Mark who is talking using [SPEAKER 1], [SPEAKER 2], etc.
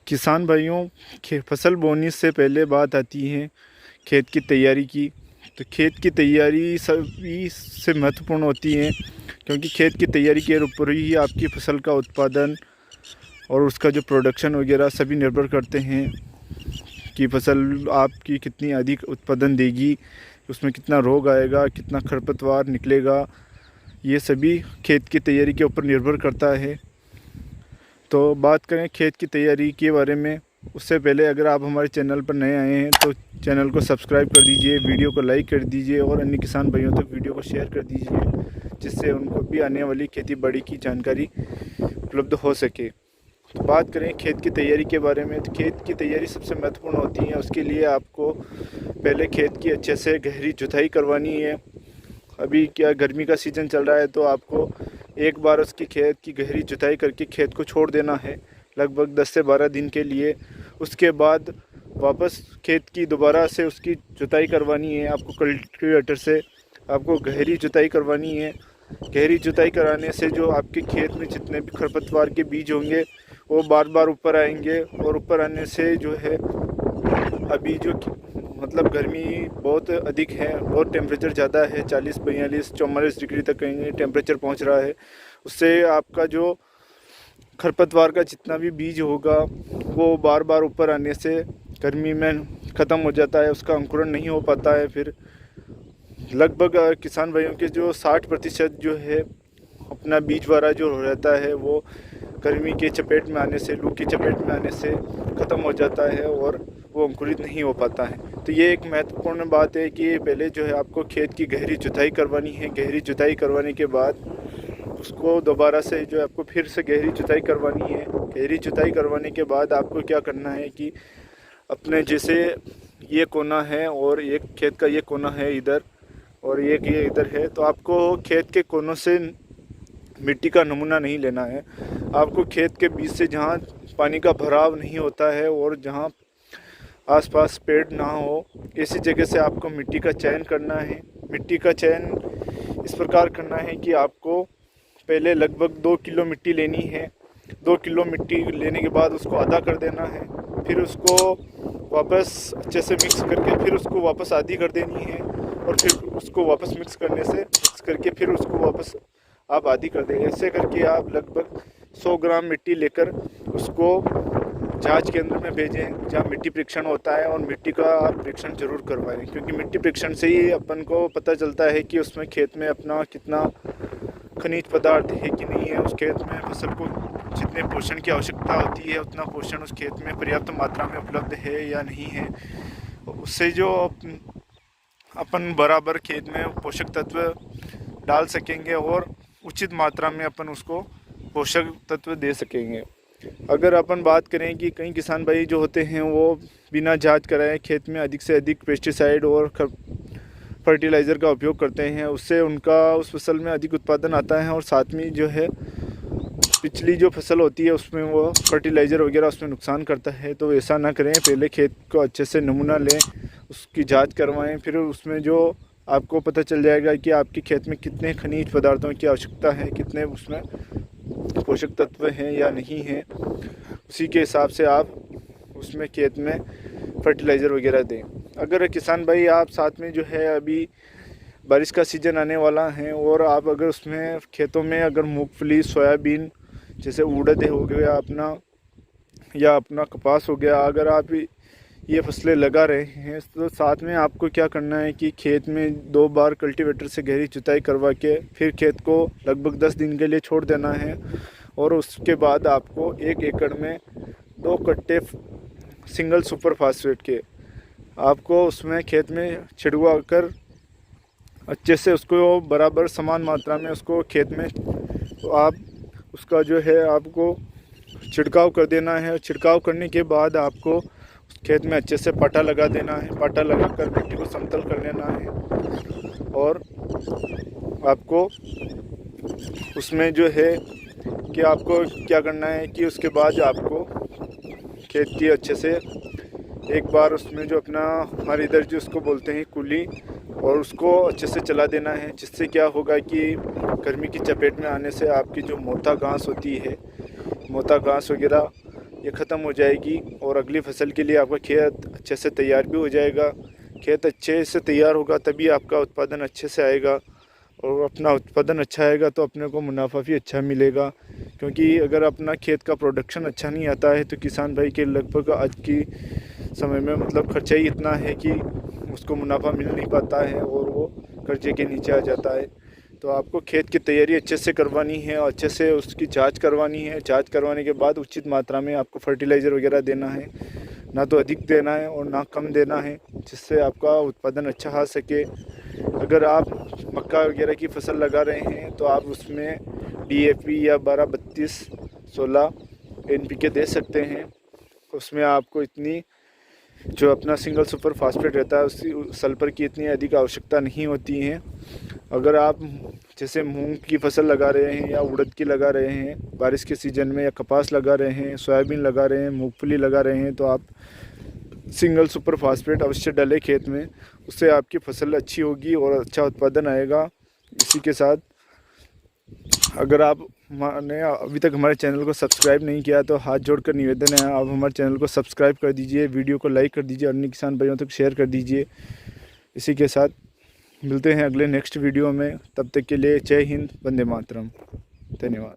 [SPEAKER 1] किसान भाइयों, फसल बोने से पहले बात आती है खेत की तैयारी की। तो खेत की तैयारी सभी से महत्वपूर्ण होती है, क्योंकि खेत की तैयारी के ऊपर ही आपकी फसल का उत्पादन और उसका जो प्रोडक्शन वगैरह सभी निर्भर करते हैं कि फसल आपकी कितनी अधिक उत्पादन देगी, उसमें कितना रोग आएगा, कितना खरपतवार निकलेगा। ये सभी खेत की तैयारी के ऊपर निर्भर करता है। तो बात करें खेत की तैयारी के बारे में, उससे पहले अगर आप हमारे चैनल पर नए आए हैं तो चैनल को सब्सक्राइब कर दीजिए, वीडियो को लाइक कर दीजिए और अन्य किसान भाइयों तक वीडियो को शेयर कर दीजिए, जिससे उनको भी आने वाली खेती बाड़ी की जानकारी उपलब्ध हो सके। तो बात करें खेत की तैयारी के बारे में, तो खेत की तैयारी सबसे महत्वपूर्ण होती है। उसके लिए आपको पहले खेत की अच्छे से गहरी जुताई करवानी है। अभी क्या गर्मी का सीज़न चल रहा है, तो आपको एक बार उसकी खेत की गहरी जुताई करके खेत को छोड़ देना है लगभग 10 से 12 दिन के लिए। उसके बाद वापस खेत की दोबारा से उसकी जुताई करवानी है। आपको कल्टीवेटर से आपको गहरी जुताई करवानी है। गहरी जुताई कराने से जो आपके खेत में जितने भी खरपतवार के बीज होंगे वो बार बार ऊपर आएंगे, और ऊपर आने से जो है अभी जो मतलब गर्मी बहुत अधिक है और टेम्परेचर ज़्यादा है, 40 42 44 डिग्री तक कहीं टेम्परेचर पहुंच रहा है। उससे आपका जो खरपतवार का जितना भी बीज होगा वो बार बार ऊपर आने से गर्मी में ख़त्म हो जाता है, उसका अंकुरण नहीं हो पाता है। फिर लगभग किसान भाइयों के जो 60% जो है अपना बीज वारा जो रहता है वो गर्मी के चपेट में आने से, लू की चपेट में आने से ख़त्म हो जाता है और वो अंकुरित नहीं हो पाता है। तो ये एक महत्वपूर्ण बात है कि पहले जो है आपको खेत की गहरी जुताई करवानी है। गहरी जुताई करवाने के बाद उसको दोबारा से जो है आपको फिर से गहरी जुताई करवानी है। गहरी जुताई करवाने के बाद आपको क्या करना है कि अपने जैसे ये कोना है और एक खेत का ये कोना है इधर और एक ये इधर है, तो आपको खेत के कोनों से मिट्टी का नमूना नहीं लेना है। आपको खेत के बीच से जहाँ पानी का भराव नहीं होता है और जहाँ आसपास पेड़ ना हो, ऐसी जगह से आपको मिट्टी का चयन करना है। मिट्टी का चयन इस प्रकार करना है कि आपको पहले लगभग 2 किलो मिट्टी लेनी है। 2 किलो मिट्टी लेने के बाद उसको आधा कर देना है, फिर उसको वापस अच्छे से मिक्स करके फिर उसको वापस आधी कर देनी है, और फिर उसको वापस मिक्स करके फिर उसको वापस आप आधी कर देंगे। ऐसे करके आप लगभग 100 ग्राम मिट्टी लेकर उसको जांच केंद्र में भेजें जहाँ मिट्टी परीक्षण होता है, और मिट्टी का आप परीक्षण जरूर करवाएं, क्योंकि मिट्टी परीक्षण से ही अपन को पता चलता है कि उसमें खेत में अपना कितना खनिज पदार्थ है कि नहीं है। उस खेत में फसल को जितने पोषण की आवश्यकता होती है उतना पोषण उस खेत में पर्याप्त मात्रा में उपलब्ध है या नहीं है। उससे जो अपन बराबर खेत में पोषक तत्व डाल सकेंगे और उचित मात्रा में अपन उसको पोषक तत्व दे सकेंगे। अगर अपन बात करें कि कई किसान भाई जो होते हैं वो बिना जांच कराए खेत में अधिक से अधिक पेस्टिसाइड और फर्टिलाइज़र का उपयोग करते हैं, उससे उनका उस फसल में अधिक उत्पादन आता है और साथ में जो है पिछली जो फसल होती है उसमें वो फर्टिलाइज़र वगैरह उसमें नुकसान करता है। तो ऐसा ना करें, पहले खेत को अच्छे से नमूना लें, उसकी जांच करवाएं, फिर उसमें जो आपको पता चल जाएगा कि आपके खेत में कितने खनिज पदार्थों की आवश्यकता है, कितने उसमें पोषक तत्व हैं या नहीं हैं। उसी के हिसाब से आप उसमें खेत में फर्टिलाइज़र वगैरह दें। अगर किसान भाई आप साथ में जो है अभी बारिश का सीज़न आने वाला है और आप अगर उसमें खेतों में अगर मूंगफली, सोयाबीन जैसे उड़द हो गया अपना, या अपना कपास हो गया, अगर आप ये फसलें लगा रहे हैं तो साथ में आपको क्या करना है कि खेत में 2 बार कल्टीवेटर से गहरी जुताई करवा के फिर खेत को लगभग 10 दिन के लिए छोड़ देना है। और उसके बाद आपको 1 एकड़ में 2 कट्टे सिंगल सुपर फास्फेट के आपको उसमें खेत में छिड़वा कर अच्छे से उसको बराबर समान मात्रा में उसको खेत में तो आप उसका जो है आपको छिड़काव कर देना है। छिड़काव करने के बाद आपको खेत में अच्छे से पाटा लगा देना है। पाटा लगाकर मिट्टी को समतल कर लेना है, और आपको उसमें जो है कि आपको क्या करना है कि उसके बाद आपको खेत की अच्छे से एक बार उसमें जो अपना हमारे इधर जो उसको बोलते हैं कुली, और उसको अच्छे से चला देना है, जिससे क्या होगा कि गर्मी की चपेट में आने से आपकी जो मोटा घास होती है, मोटा घास वगैरह ये ख़त्म हो जाएगी और अगली फसल के लिए आपका खेत अच्छे से तैयार भी हो जाएगा। खेत अच्छे से तैयार होगा तभी आपका उत्पादन अच्छे से आएगा, और अपना उत्पादन अच्छा आएगा तो अपने को मुनाफा भी अच्छा मिलेगा। क्योंकि अगर अपना खेत का प्रोडक्शन अच्छा नहीं आता है तो किसान भाई के लगभग आज की समय में मतलब खर्चा ही इतना है कि उसको मुनाफा मिल नहीं पाता है और वो कर्जे के नीचे आ जाता है। तो आपको खेत की तैयारी अच्छे से करवानी है और अच्छे से उसकी जांच करवानी है। जांच करवाने के बाद उचित मात्रा में आपको फर्टिलाइज़र वगैरह देना है, ना तो अधिक देना है और ना कम देना है, जिससे आपका उत्पादन अच्छा आ सके। अगर आप मक्का वगैरह की फसल लगा रहे हैं तो आप उसमें DAP या 12-32-16 NPK दे सकते हैं। उसमें आपको इतनी जो अपना सिंगल सुपर फास्फेट रहता है उसकी सल्फर की इतनी अधिक आवश्यकता नहीं होती है। अगर आप जैसे मूंग की फसल लगा रहे हैं या उड़द की लगा रहे हैं बारिश के सीज़न में, या कपास लगा रहे हैं, सोयाबीन लगा रहे हैं, मूंगफली लगा रहे हैं, तो आप सिंगल सुपर फास्फेट अवश्य डालें खेत में। उससे आपकी फसल अच्छी होगी और अच्छा उत्पादन आएगा। इसी के साथ अगर आप ने अभी तक हमारे चैनल को सब्सक्राइब नहीं किया तो हाथ जोड़कर निवेदन है, आप हमारे चैनल को सब्सक्राइब कर दीजिए, वीडियो को लाइक कर दीजिए, अन्य किसान भाइयों तक शेयर कर दीजिए। इसी के साथ मिलते हैं अगले नेक्स्ट वीडियो में। तब तक के लिए जय हिंद, वंदे मातरम, धन्यवाद।